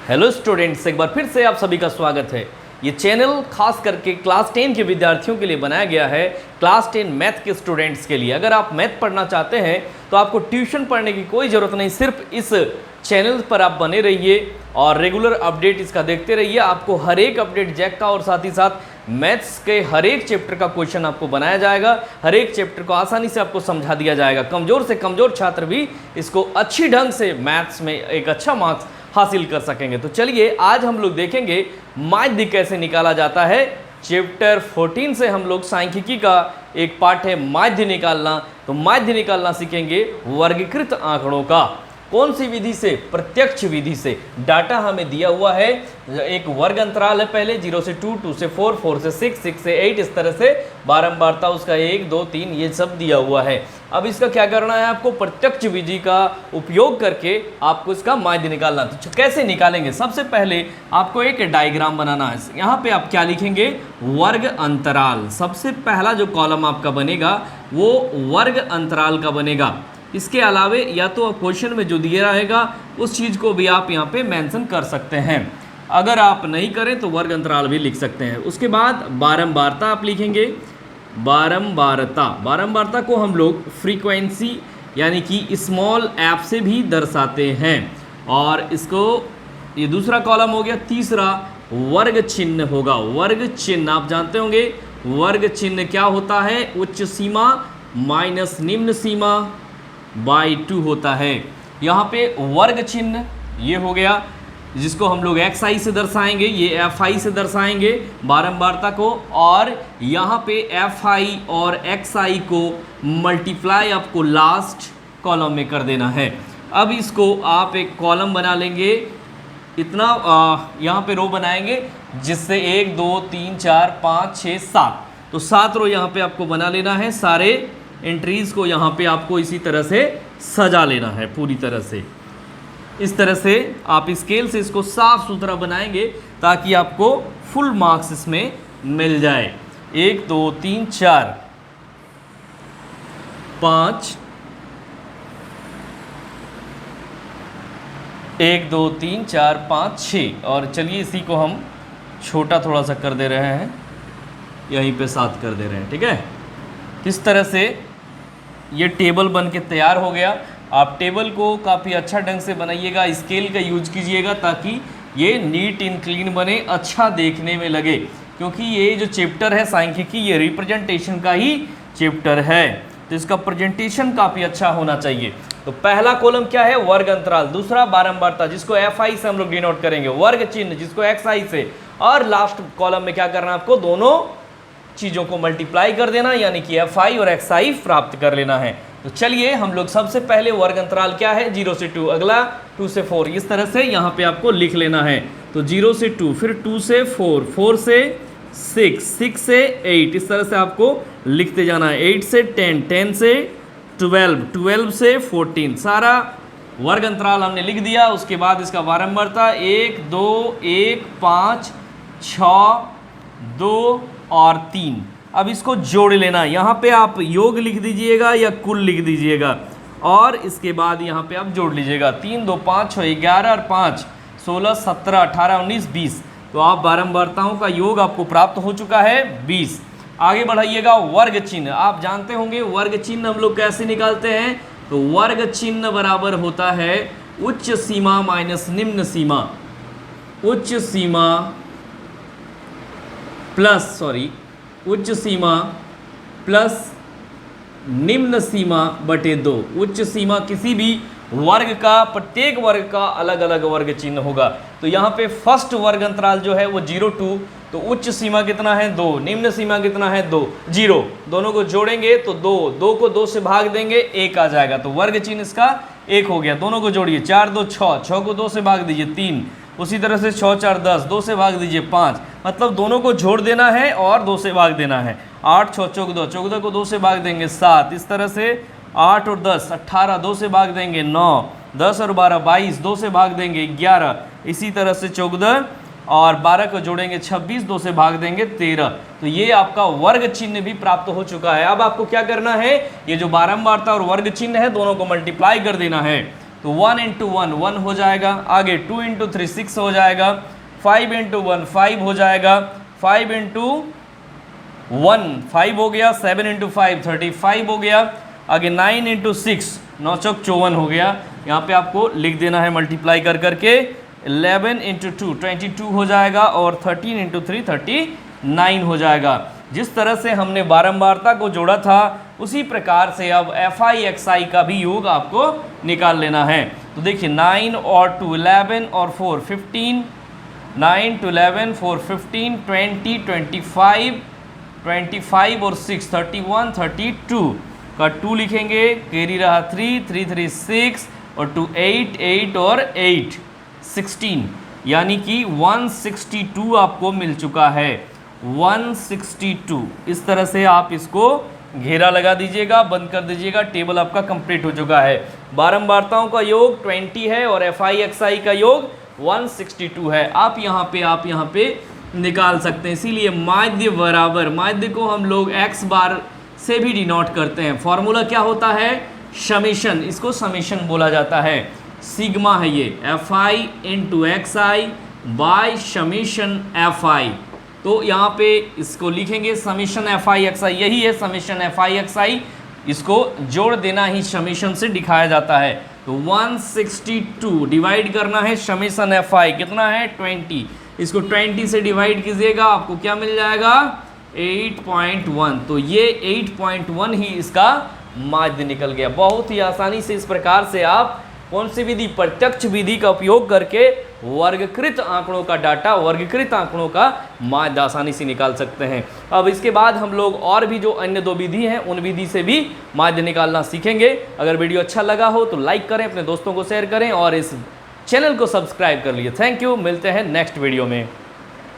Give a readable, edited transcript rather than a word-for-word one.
Hello students, एक बार फिर से आप सभी का स्वागत है। ये चैनल खास करके क्लास 10 के विद्यार्थियों के लिए बनाया गया है, क्लास 10 मैथ के स्टूडेंट्स के लिए। अगर आप मैथ पढ़ना चाहते हैं तो आपको ट्यूशन पढ़ने की कोई ज़रूरत नहीं, सिर्फ इस चैनल पर आप बने रहिए और रेगुलर अपडेट इसका देखते रहिए। आपको हर एक अपडेट जैक का और साथ ही साथ मैथ्स के हर एक चैप्टर का क्वेश्चन आपको बनाया जाएगा, हर एक चैप्टर को आसानी से आपको समझा दिया जाएगा। कमज़ोर से कमज़ोर छात्र भी इसको अच्छी ढंग से मैथ्स में एक अच्छा मार्क्स हासिल कर सकेंगे। तो चलिए आज हम लोग देखेंगे माध्य कैसे निकाला जाता है। चैप्टर 14 से हम लोग सांख्यिकी का एक पार्ट है माध्य निकालना। तो माध्य निकालना सीखेंगे वर्गीकृत आंकड़ों का। कौन सी विधि से? प्रत्यक्ष विधि से। डाटा हमें दिया हुआ है, एक वर्ग अंतराल है, पहले 0 से 2, 2 से 4, 4 से 6, 6 से 8, इस तरह से बारंबारता उसका 1, 2, 3 ये सब दिया हुआ है। अब इसका क्या करना है, आपको प्रत्यक्ष विधि का उपयोग करके आपको इसका माध्य निकालना। तो कैसे निकालेंगे? सबसे पहले आपको एक डायग्राम बनाना है। यहाँ पे आप क्या लिखेंगे? वर्ग अंतराल। सबसे पहला जो कॉलम आपका बनेगा वो वर्ग अंतराल का बनेगा। इसके अलावे या तो क्वेश्चन में जो दिया रहेगा उस चीज़ को भी आप यहाँ पे मेंशन कर सकते हैं। अगर आप नहीं करें तो वर्ग अंतराल भी लिख सकते हैं। उसके बाद बारंबारता आप लिखेंगे। बारंबारता को हम लोग फ्रीक्वेंसी यानी कि स्मॉल एफ से भी दर्शाते हैं। और इसको ये दूसरा कॉलम हो गया। तीसरा वर्ग चिन्ह होगा। वर्ग चिन्ह आप जानते होंगे, वर्ग चिन्ह क्या होता है? उच्च सीमा माइनस निम्न सीमा बाई 2 होता है। यहाँ पे वर्ग चिन्ह ये हो गया, जिसको हम लोग xi से दर्शाएंगे, ये fi से दर्शाएंगे बारंबारता को। और यहाँ पे fi और xi को मल्टीप्लाई आपको लास्ट कॉलम में कर देना है। अब इसको आप एक कॉलम बना लेंगे, इतना यहाँ पे रो बनाएंगे जिससे 1 2 3 4 5 6 7, तो 7 रो यहाँ पे आपको बना लेना है। सारे एंट्रीज को यहाँ पे आपको इसी तरह से सजा लेना है पूरी तरह से। इस तरह से आप स्केल से इसको साफ सुथरा बनाएंगे ताकि आपको फुल मार्क्स इसमें मिल जाए। 1 2 3 4 5, 1 2 3 4 5 6। और चलिए इसी को हम छोटा थोड़ा सा कर दे रहे हैं, यहीं पे 7 कर दे रहे हैं। ठीक है, इस तरह से ये टेबल बन के तैयार हो गया। आप टेबल को काफ़ी अच्छा ढंग से बनाइएगा, स्केल का यूज कीजिएगा ताकि ये नीट एंड क्लीन बने, अच्छा देखने में लगे। क्योंकि ये जो चैप्टर है सांख्यिकी, ये रिप्रेजेंटेशन का ही चैप्टर है, तो इसका प्रेजेंटेशन काफ़ी अच्छा होना चाहिए। तो पहला कॉलम क्या है? वर्ग अंतराल। दूसरा बारंबारता, जिसको fi से हम लोग डिनोट करेंगे। वर्ग चिन्ह, जिसको xi से। और लास्ट कॉलम में क्या करना है आपको? दोनों चीज़ों को मल्टीप्लाई कर देना, यानी कि fi और xi प्राप्त कर लेना है। तो चलिए हम लोग सबसे पहले वर्ग अंतराल क्या है? 0 से 2, अगला 2 से 4, इस तरह से यहाँ पे आपको लिख लेना है। तो 0 से 2, फिर 2 से 4, 4 से 6, 6 से 8, इस तरह से आपको लिखते जाना है। 8 से 10, 10 से 12, 12 से 14, सारा वर्ग अंतराल हमने लिख दिया। उसके बाद इसका बारंबारता 1 2 1 5 6 2 और 3। अब इसको जोड़ लेना। यहाँ पे आप योग लिख दीजिएगा या कुल लिख दीजिएगा, और इसके बाद यहाँ पे आप जोड़ लीजिएगा। 3 2 5 6 11 और 5 16 17 18 19 20। तो आप बारंबारताओं का योग आपको प्राप्त हो चुका है 20। आगे बढ़ाइएगा। वर्ग चिन्ह आप जानते होंगे, वर्ग चिन्ह हम लोग कैसे निकालते हैं? तो वर्ग चिन्ह बराबर होता है उच्च सीमा माइनस निम्न सीमा। उच्च सीमा उच्च सीमा प्लस निम्न सीमा बटे 2। उच्च सीमा किसी भी वर्ग का, प्रत्येक वर्ग का अलग अलग वर्ग चिन्ह होगा। तो यहाँ पे फर्स्ट वर्ग अंतराल जो है वो 0 2, तो उच्च सीमा कितना है? 2, निम्न सीमा कितना है? 2 0। दोनों को जोड़ेंगे तो 2 को 2 से भाग देंगे, 1 आ जाएगा। तो वर्ग चिन्ह इसका 1 हो गया। दोनों को जोड़िए, 4 2 6, 6 को 2 से भाग दीजिए 3, उसी तरह से 6 4 10, 2 से भाग दीजिए 5, मतलब दोनों को जोड़ देना है और 2 से भाग देना है। 8 6 14, 14 को 2 से भाग देंगे 7, इस तरह से 8 और 10 18, 2 से भाग देंगे 9, 10 और 12 22, 2 से भाग देंगे 11, इसी तरह से 14 और 12 को जोड़ेंगे 26, 2 से भाग देंगे 13। तो ये आपका वर्ग चिन्ह भी प्राप्त हो चुका है। अब आपको क्या करना है? ये जो बारंबारता और वर्ग चिन्ह है दोनों को मल्टीप्लाई कर देना है। तो 1 इंटू 1 1 हो जाएगा, आगे 2 इंटू 3 6 हो जाएगा, 5 इंटू 1 5 हो जाएगा, 5 इंटू 1 5 हो गया, 7 इंटू 5 35 हो गया, आगे 9 इंटू 6 9 चौक 54 हो गया। यहाँ पे आपको लिख देना है मल्टीप्लाई कर करके, 11 इंटू 2 22 हो जाएगा और 13 इंटू 3 39 हो जाएगा। जिस तरह से हमने बारंबारता को जोड़ा था उसी प्रकार से अब FI/XI का भी योग आपको निकाल लेना है। तो देखिए 9 और 2 11 और 4 15, 9 to 11 4 15 20 25 25 और 6 31 32 का 2 लिखेंगे, कैरी रहा 3 3 3 6 और 2 8 8 और 8 16, यानी कि 162 आपको मिल चुका है, 162। इस तरह से आप इसको घेरा लगा दीजिएगा, बंद कर दीजिएगा, टेबल आपका कंप्लीट हो चुका है। बारंबारताओं का योग 20 है और FI/XI का योग 162 है। आप यहाँ पे निकाल सकते हैं। इसीलिए माध्य बराबर, माध्य को हम लोग x बार से भी डिनोट करते हैं। फॉर्मूला क्या होता है? समेशन, इसको समेशन बोला जाता है। सिग्मा है ये, FI into XI by summation FI। तो यहाँ पे इसको लिखेंगे समेशन FI/XI, यही है समेशन FI/XI। इसको जोड़ देना ही समेशन से दिखाया जाता है। तो 162 डिवाइड करना है समेशन FI, कितना है 20, इसको 20 से डिवाइड कीजिएगा, आपको क्या मिल जाएगा 8.1। तो ये 8.1 ही इसका माध्य निकल गया। बहुत ही आसानी से इस प्रकार से आप कौन सी विधि, प्रत्यक्ष विधि का उपयोग करके वर्गकृत आंकड़ों का डाटा, वर्गीकृत आंकड़ों का माध्य आसानी से निकाल सकते हैं। अब इसके बाद हम लोग और भी जो अन्य 2 विधि हैं उन विधि से भी माध्य निकालना सीखेंगे। अगर वीडियो अच्छा लगा हो तो लाइक करें, अपने दोस्तों को शेयर करें और इस चैनल को सब्सक्राइब कर लीजिए। थैंक यू, मिलते हैं नेक्स्ट वीडियो में।